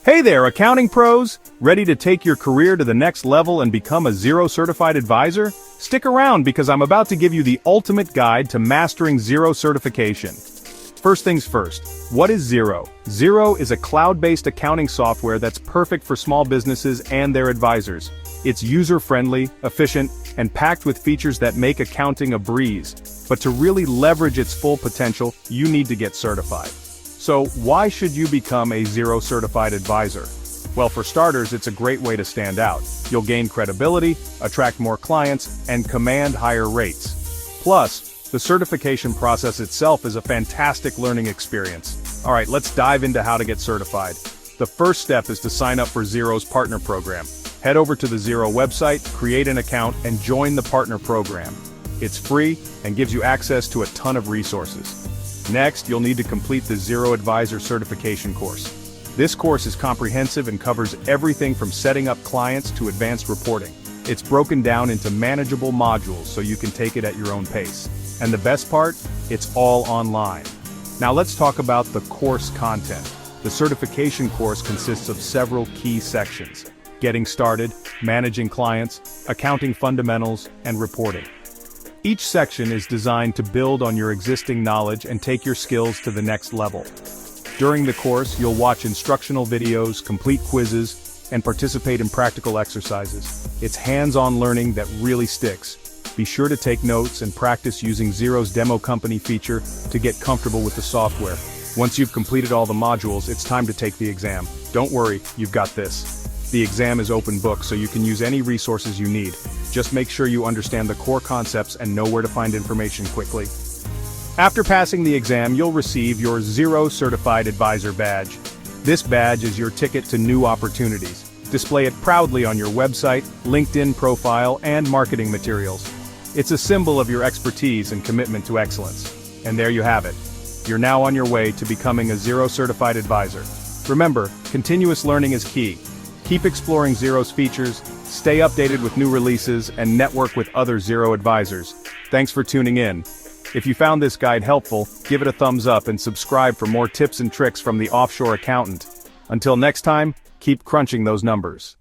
Hey there, accounting pros! Ready to take your career to the next level and become a Xero Certified Advisor? Stick around because I'm about to give you the ultimate guide to mastering Xero certification. First things first, what is Xero? Xero is a cloud-based accounting software that's perfect for small businesses and their advisors. It's user-friendly, efficient, and packed with features that make accounting a breeze. But to really leverage its full potential, you need to get certified. So, why should you become a Xero Certified Advisor? Well, for starters, it's a great way to stand out. You'll gain credibility, attract more clients, and command higher rates. Plus, the certification process itself is a fantastic learning experience. Alright, let's dive into how to get certified. The first step is to sign up for Xero's partner program. Head over to the Xero website, create an account, and join the partner program. It's free and gives you access to a ton of resources. Next, you'll need to complete the Xero Advisor certification course. This course is comprehensive and covers everything from setting up clients to advanced reporting. It's broken down into manageable modules so you can take it at your own pace. And the best part? It's all online. Now let's talk about the course content. The certification course consists of several key sections: getting started, managing clients, accounting fundamentals, and reporting. Each section is designed to build on your existing knowledge and take your skills to the next level. During the course, you'll watch instructional videos, complete quizzes, and participate in practical exercises. It's hands-on learning that really sticks. Be sure to take notes and practice using Xero's demo company feature to get comfortable with the software. Once you've completed all the modules, it's time to take the exam. Don't worry, you've got this. The exam is open book, so you can use any resources you need. Just make sure you understand the core concepts and know where to find information quickly. After passing the exam, you'll receive your Xero Certified Advisor badge. This badge is your ticket to new opportunities. Display it proudly on your website, LinkedIn profile, and marketing materials. It's a symbol of your expertise and commitment to excellence. And there you have it. You're now on your way to becoming a Xero Certified Advisor. Remember, continuous learning is key. Keep exploring Xero's features, stay updated with new releases, and network with other Xero advisors. Thanks for tuning in. If you found this guide helpful, give it a thumbs up and subscribe for more tips and tricks from the offshore accountant. Until next time, keep crunching those numbers.